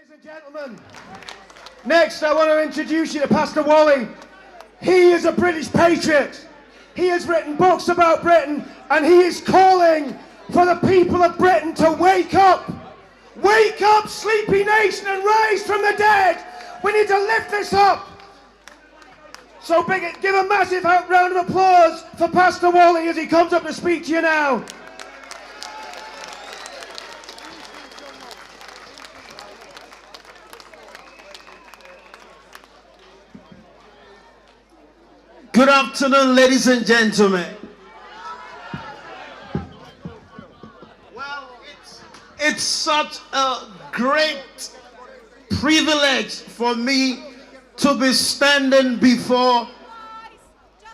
Ladies and gentlemen, next I want to introduce you to Pastor Wally. He is a British patriot. He has written books about Britain, and he is calling for the people of Britain to wake up. Wake up, sleepy nation, and rise from the dead. We need to lift this up. So give a massive round of applause for Pastor Wally as he comes up to speak to you now. Good afternoon, ladies and gentlemen. Well, it's such a great privilege for me to be standing before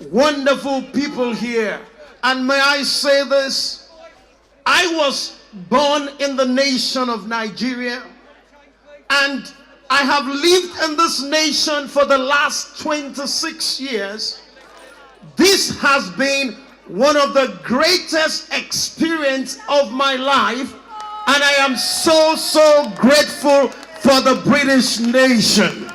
wonderful people here. And may I say this, I was born in the nation of Nigeria, and I have lived in this nation for the last 26 years. This has been one of the greatest experiences of my life, and I am so grateful for the British nation.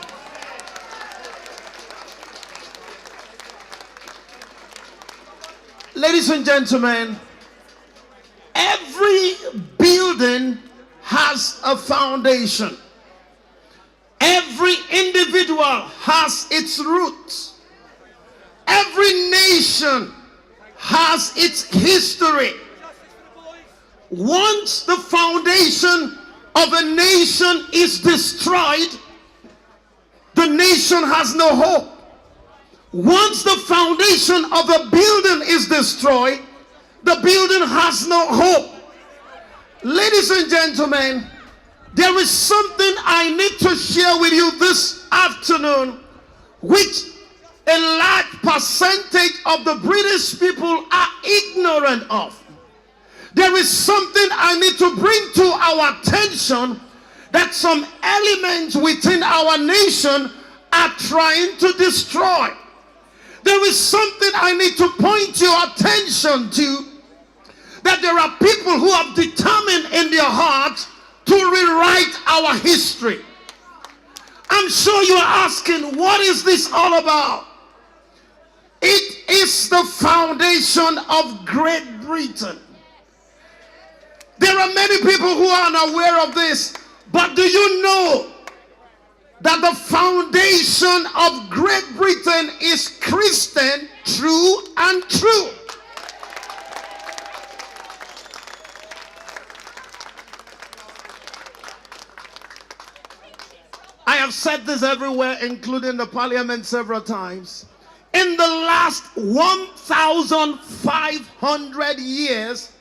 Ladies and gentlemen, every building has a foundation. Every individual has its roots. Every nation has its history. Once the foundation of a nation is destroyed, the nation has no hope. Once the foundation of a building is destroyed, the building has no hope. Ladies and gentlemen, there is something I need to share with you this afternoon, which a large percentage of the British people are ignorant of. There is something I need to bring to our attention that some elements within our nation are trying to destroy. There is something I need to point your attention to, that there are people who have determined in their hearts to rewrite our history. I'm sure you're asking, what is this all about? It is the foundation of Great Britain. There are many people who are unaware of this, but do you know that the foundation of Great Britain is Christian, true and true? I have said this everywhere, including the parliament, several times. In the last 1,500 years,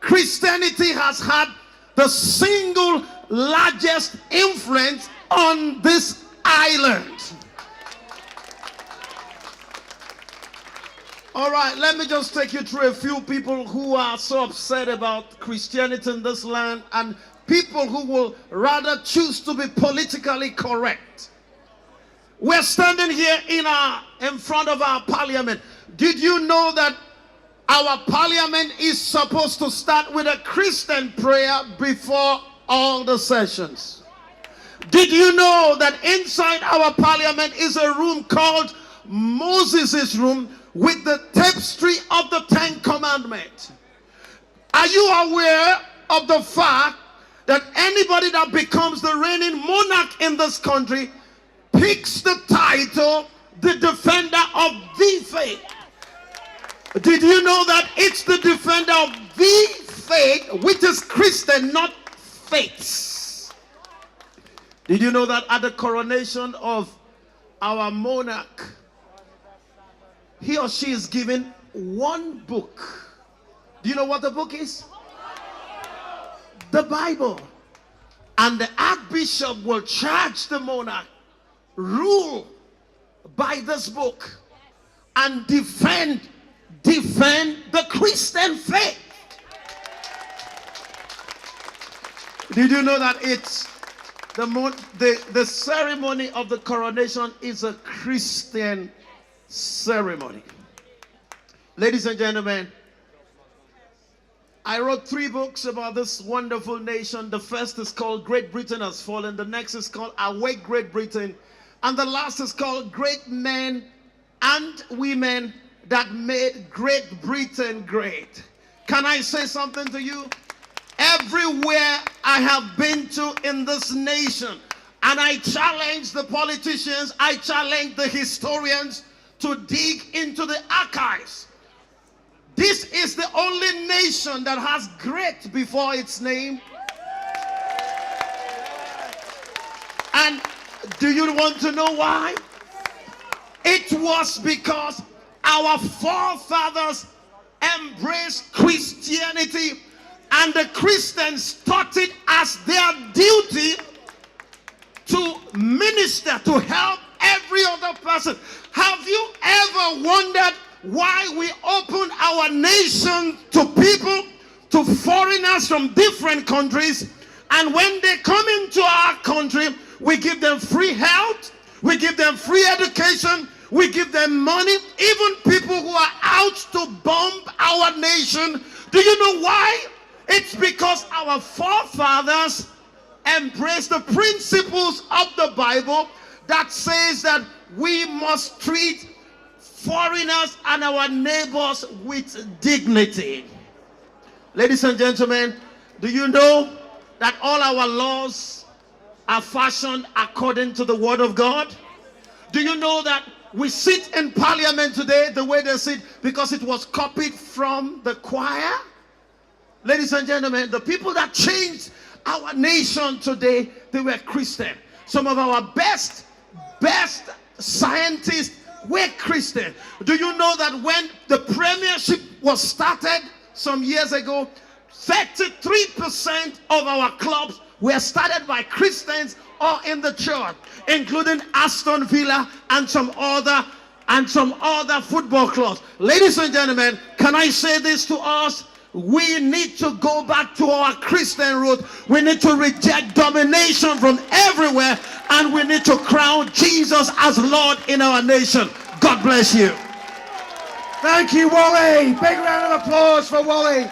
Christianity has had the single largest influence on this island. All right, let me just take you through a few people who are so upset about Christianity in this land, and people who will rather choose to be politically correct. We're standing here in front of our parliament. Did you know that our parliament is supposed to start with a Christian prayer before all the sessions? Did you know that inside our parliament is a room called Moses' room with the tapestry of the Ten Commandments? Are you aware of the fact that anybody that becomes the reigning monarch in this country picks the title, the defender of the faith? Did you know that it's the defender of the faith, which is Christian, not faiths? Did you know that at the coronation of our monarch, he or she is given one book? Do you know what the book is? The Bible. And the archbishop will charge the monarch, rule by this book and defend the Christian faith. Did you know that it's the ceremony of the coronation is a Christian ceremony? Ladies and gentlemen, I wrote 3 books about this wonderful nation. The first is called Great Britain Has Fallen. The next is called Awake Great Britain. And the last is called Great Men and Women That Made Great Britain Great. Can I say something to you? Everywhere I have been to in this nation, and I challenge the politicians, I challenge the historians to dig into the archives. This is the only nation that has great before its name. And do you want to know why? It was because our forefathers embraced Christianity, and the Christians taught it as their duty to minister, to help every other person. Have you ever wondered why we open our nation to people, to foreigners from different countries, and when they come into our country, we give them free health, we give them free education, we give them money, even people who are out to bomb our nation. Do you know why? It's because our forefathers embraced the principles of the Bible that says that we must treat foreigners and our neighbors with dignity. Ladies and gentlemen, do you know that all our laws are fashioned according to the Word of God? Do you know that we sit in Parliament today the way they sit because it was copied from the choir? Ladies and gentlemen, the people that changed our nation today, they were Christian. Some of our best scientists were Christian. Do you know that when the premiership was started some years ago, 33% of our clubs were started by Christians or in the church, including Aston Villa and some other football clubs. Ladies and gentlemen, can I say this to us? We need to go back to our Christian root. We need to reject domination from everywhere, and we need to crown Jesus as Lord in our nation. God bless you. Thank you, Wally. Big round of applause for Wally.